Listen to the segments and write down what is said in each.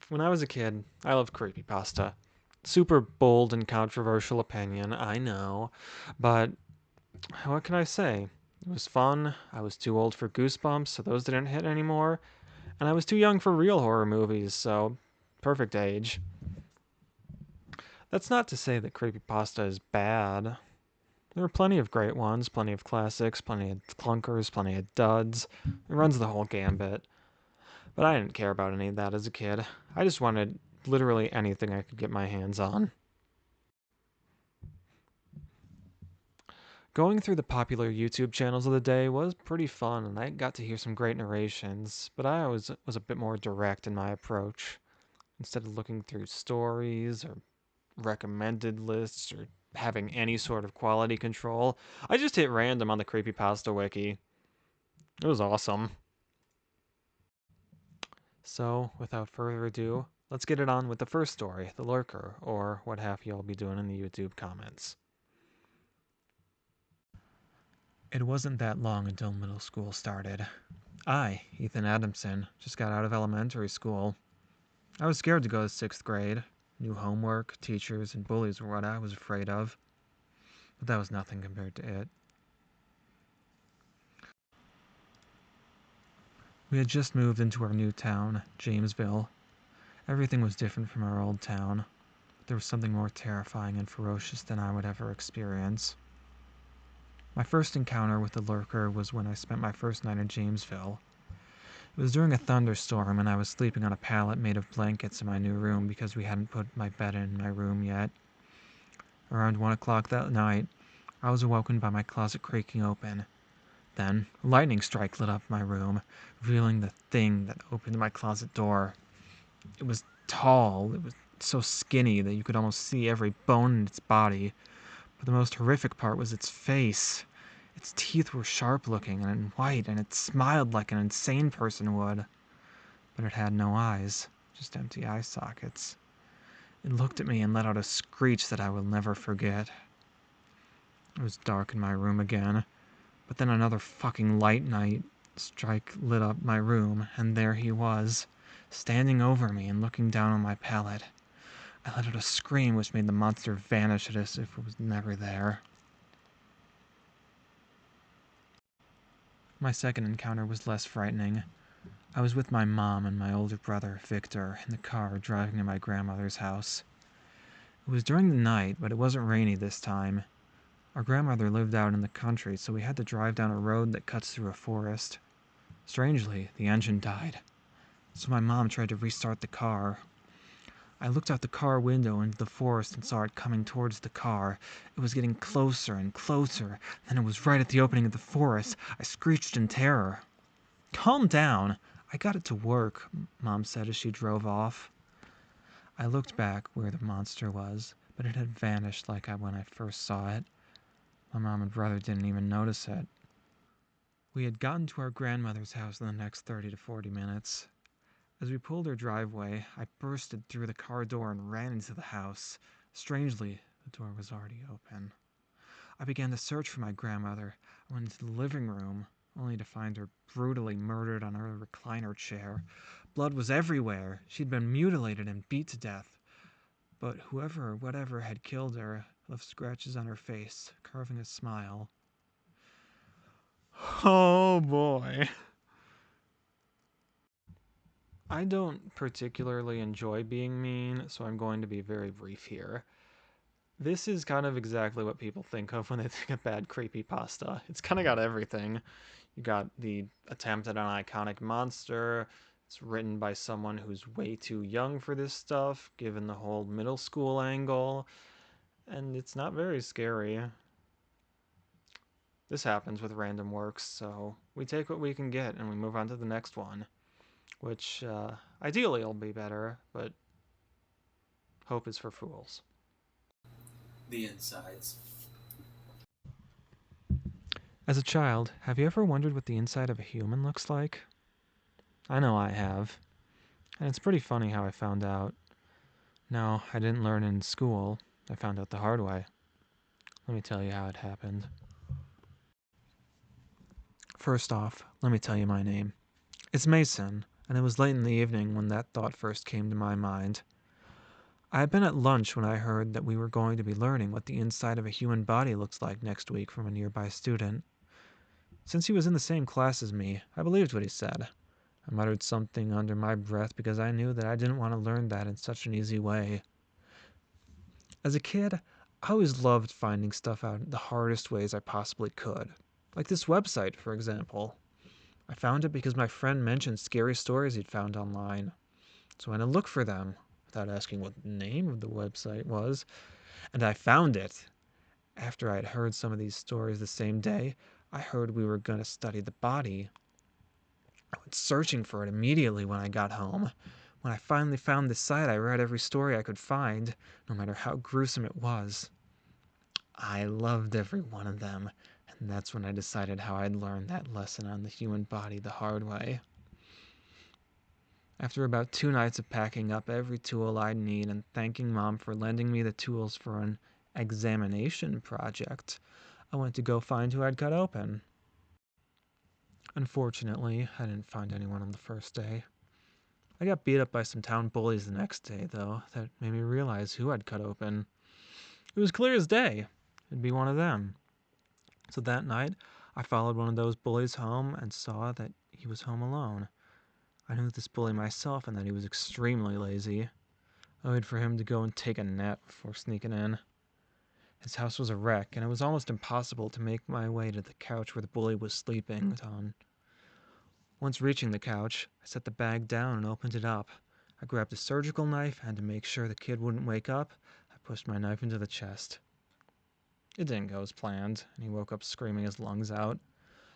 When I was a kid, I loved creepypasta. Super bold and controversial opinion, I know, but what can I say? It was fun. I was too old for Goosebumps, so those didn't hit anymore, and I was too young for real horror movies, so perfect age. That's not to say that creepypasta is bad. There are plenty of great ones, plenty of classics, plenty of clunkers, plenty of duds. It runs the whole gambit. But I didn't care about any of that as a kid. I just wanted literally anything I could get my hands on. Going through the popular YouTube channels of the day was pretty fun, and I got to hear some great narrations, but I always was a bit more direct in my approach. Instead of looking through stories or recommended lists or having any sort of quality control, I just hit random on the creepypasta wiki. It was awesome. So, without further ado, let's get it on with the first story, The Lurker, or what half y'all be doing in the YouTube comments. It wasn't that long until middle school started. I, Ethan Adamson, just got out of elementary school. I was scared to go to 6th grade. New homework, teachers, and bullies were what I was afraid of. But that was nothing compared to it. We had just moved into our new town, Jamesville. Everything was different from our old town. There was something more terrifying and ferocious than I would ever experience. My first encounter with the lurker was when I spent my first night in Jamesville. It was during a thunderstorm, and I was sleeping on a pallet made of blankets in my new room because we hadn't put my bed in my room yet. Around 1 o'clock that night, I was awoken by my closet creaking open. Then, a lightning strike lit up my room, revealing the thing that opened my closet door. It was tall. It was so skinny that you could almost see every bone in its body. But the most horrific part was its face. Its teeth were sharp-looking and white, and it smiled like an insane person would. But it had no eyes, just empty eye sockets. It looked at me and let out a screech that I will never forget. It was dark in my room again, but then another fucking light night strike lit up my room, and there he was, standing over me and looking down on my pallet. I let out a scream which made the monster vanish as if it was never there. My second encounter was less frightening. I was with my mom and my older brother, Victor, in the car driving to my grandmother's house. It was during the night, but it wasn't rainy this time. Our grandmother lived out in the country, so we had to drive down a road that cuts through a forest. Strangely, the engine died, so my mom tried to restart the car. I looked out the car window into the forest and saw it coming towards the car. It was getting closer and closer, then it was right at the opening of the forest. I screeched in terror. "Calm down. I got it to work," Mom said as she drove off. I looked back where the monster was, but it had vanished like when I first saw it. My mom and brother didn't even notice it. We had gotten to our grandmother's house in the next 30 to 40 minutes. As we pulled our driveway, I bursted through the car door and ran into the house. Strangely, the door was already open. I began to search for my grandmother. I went into the living room, only to find her brutally murdered on her recliner chair. Blood was everywhere. She'd been mutilated and beat to death. But whoever or whatever had killed her left scratches on her face, carving a smile. Oh boy. I don't particularly enjoy being mean, so I'm going to be very brief here. This is kind of exactly what people think of when they think of bad creepypasta. It's kind of got everything. You got the attempt at an iconic monster. It's written by someone who's way too young for this stuff, given the whole middle school angle. And it's not very scary. This happens with random works, so we take what we can get and we move on to the next one. Which, ideally will be better, but hope is for fools. The insides. As a child, have you ever wondered what the inside of a human looks like? I know I have. And it's pretty funny how I found out. No, I didn't learn in school. I found out the hard way. Let me tell you how it happened. First off, let me tell you my name. It's Mason. and it was late in the evening when that thought first came to my mind. I had been at lunch when I heard that we were going to be learning what the inside of a human body looks like next week from a nearby student. Since he was in the same class as me, I believed what he said. I muttered something under my breath because I knew that I didn't want to learn that in such an easy way. As a kid, I always loved finding stuff out the hardest ways I possibly could. Like this website, for example. I found it because my friend mentioned scary stories he'd found online. So I went to look for them without asking what the name of the website was, and I found it. After I had heard some of these stories the same day, I heard we were going to study the body. I went searching for it immediately when I got home. When I finally found the site, I read every story I could find, no matter how gruesome it was. I loved every one of them, and that's when I decided how I'd learn that lesson on the human body the hard way. After about 2 nights of packing up every tool I'd need and thanking Mom for lending me the tools for an examination project, I went to go find who I'd cut open. Unfortunately, I didn't find anyone on the first day. I got beat up by some town bullies the next day, though, that made me realize who I'd cut open. It was clear as day. It'd be one of them. So that night, I followed one of those bullies home and saw that he was home alone. I knew this bully myself and that he was extremely lazy. I waited for him to go and take a nap before sneaking in. His house was a wreck, and it was almost impossible to make my way to the couch where the bully was sleeping on. Once reaching the couch, I set the bag down and opened it up. I grabbed a surgical knife, and to make sure the kid wouldn't wake up, I pushed my knife into the chest. It didn't go as planned, and he woke up screaming his lungs out.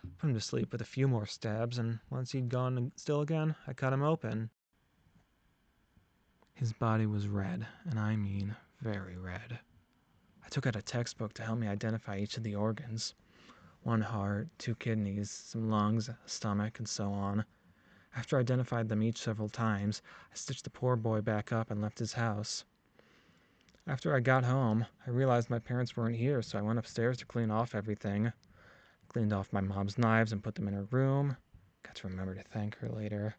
I put him to sleep with a few more stabs, and once he'd gone still again, I cut him open. His body was red, and I mean very red. I took out a textbook to help me identify each of the organs. One heart, two kidneys, some lungs, a stomach, and so on. After I identified them each several times, I stitched the poor boy back up and left his house. After I got home, I realized my parents weren't here, so I went upstairs to clean off everything. Cleaned off my mom's knives and put them in her room. Got to remember to thank her later.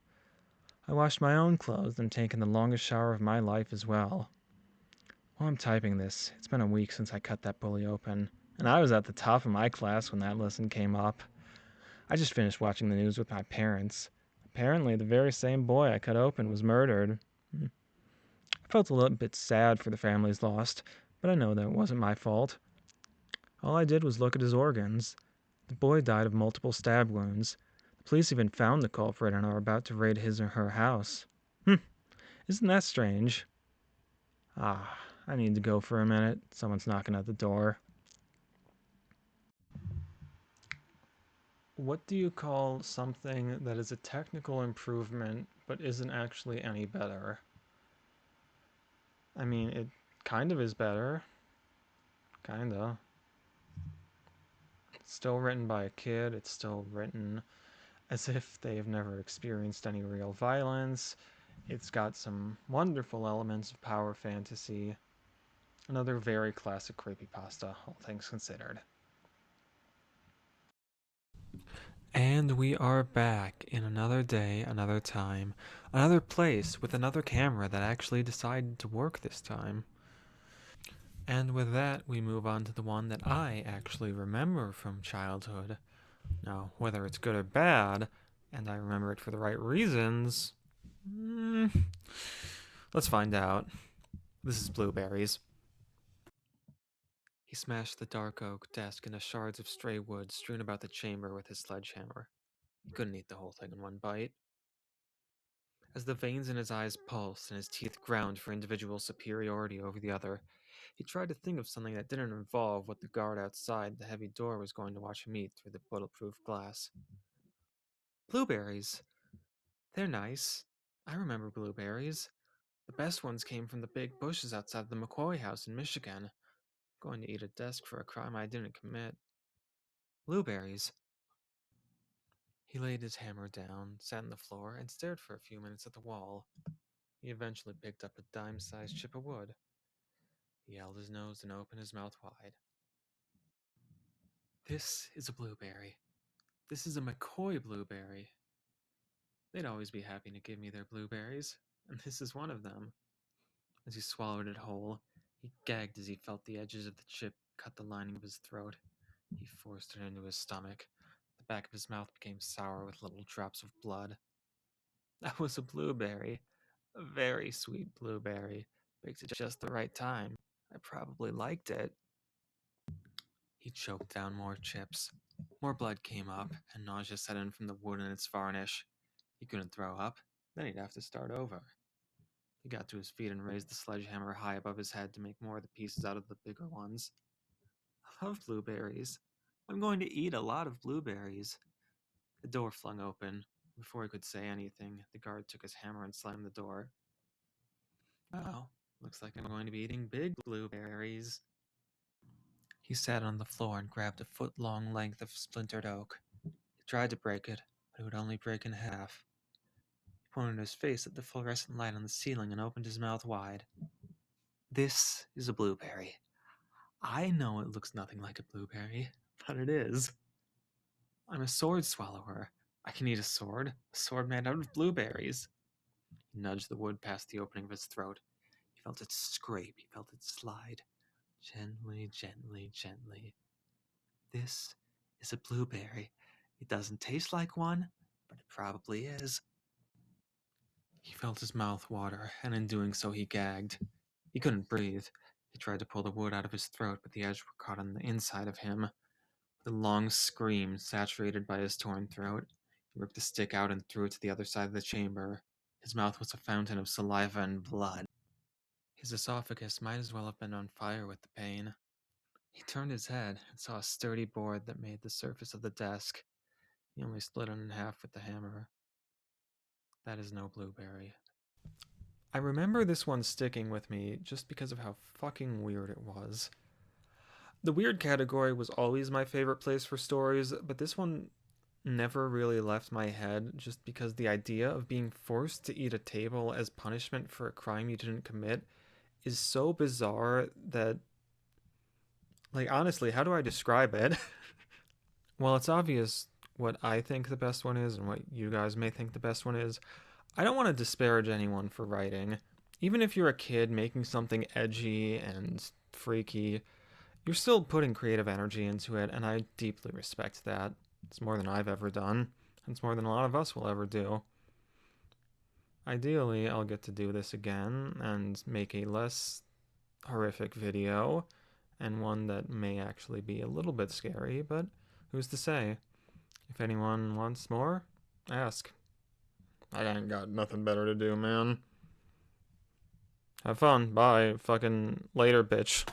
I washed my own clothes and taken the longest shower of my life as well. While I'm typing this, it's been a week since I cut that bully open, and I was at the top of my class when that lesson came up. I just finished watching the news with my parents. Apparently, the very same boy I cut open was murdered. I felt a little bit sad for the families lost, but I know that it wasn't my fault. All I did was look at his organs. The boy died of multiple stab wounds. The police even found the culprit and are about to raid his or her house. Isn't that strange? Ah, I need to go for a minute. Someone's knocking at the door. What do you call something that is a technical improvement but isn't actually any better? I mean, it kind of is better. Kinda. It's still written by a kid. It's still written as if they've never experienced any real violence. It's got some wonderful elements of power fantasy. Another very classic creepypasta, all things considered. And we are back in another day, another time, another place with another camera that actually decided to work this time. And with that, we move on to the one that I actually remember from childhood. Now, whether it's good or bad, and I remember it for the right reasons, let's find out. This is Blueberries. He smashed the dark oak desk into shards of stray wood strewn about the chamber with his sledgehammer. He couldn't eat the whole thing in one bite. As the veins in his eyes pulsed and his teeth ground for individual superiority over the other, he tried to think of something that didn't involve what the guard outside the heavy door was going to watch him eat through the bulletproof glass. Blueberries. They're nice. I remember blueberries. The best ones came from the big bushes outside the McCoy house in Michigan. Going to eat a desk for a crime I didn't commit. Blueberries. He laid his hammer down, sat on the floor, and stared for a few minutes at the wall. He eventually picked up a dime-sized chip of wood. He held his nose and opened his mouth wide. This is a blueberry. This is a McCoy blueberry. They'd always be happy to give me their blueberries, and this is one of them. As he swallowed it whole, he gagged as he felt the edges of the chip cut the lining of his throat. He forced it into his stomach. The back of his mouth became sour with little drops of blood. That was a blueberry. A very sweet blueberry, baked at just the right time. I probably liked it. He choked down more chips. More blood came up, and nausea set in from the wood and its varnish. He couldn't throw up, then he'd have to start over. He got to his feet and raised the sledgehammer high above his head to make more of the pieces out of the bigger ones. I love blueberries. I'm going to eat a lot of blueberries. The door flung open. Before he could say anything, the guard took his hammer and slammed the door. Well, looks like I'm going to be eating big blueberries. He sat on the floor and grabbed a foot-long length of splintered oak. He tried to break it, but it would only break in half. He pointed his face at the fluorescent light on the ceiling and opened his mouth wide. This is a blueberry. I know it looks nothing like a blueberry, but it is. I'm a sword swallower. I can eat a sword made out of blueberries. He nudged the wood past the opening of his throat. He felt it scrape, he felt it slide. Gently, gently, gently. This is a blueberry. It doesn't taste like one, but it probably is. He felt his mouth water, and in doing so he gagged. He couldn't breathe. He tried to pull the wood out of his throat, but the edge were caught on the inside of him. With a long scream saturated by his torn throat, he ripped the stick out and threw it to the other side of the chamber. His mouth was a fountain of saliva and blood. His esophagus might as well have been on fire with the pain. He turned his head and saw a sturdy board that made the surface of the desk. He only split it in half with the hammer. That is no blueberry. I remember this one sticking with me just because of how fucking weird it was. The weird category was always my favorite place for stories, but this one never really left my head just because the idea of being forced to eat a table as punishment for a crime you didn't commit is so bizarre that, like, honestly, how do I describe it? Well, it's obvious what I think the best one is and what you guys may think the best one is. I don't want to disparage anyone for writing. Even if you're a kid making something edgy and freaky, you're still putting creative energy into it, and I deeply respect that. It's more than I've ever done, and it's more than a lot of us will ever do. Ideally, I'll get to do this again and make a less horrific video, and one that may actually be a little bit scary, but who's to say? If anyone wants more, ask. I ain't got nothing better to do, man. Have fun. Bye. Fucking later, bitch.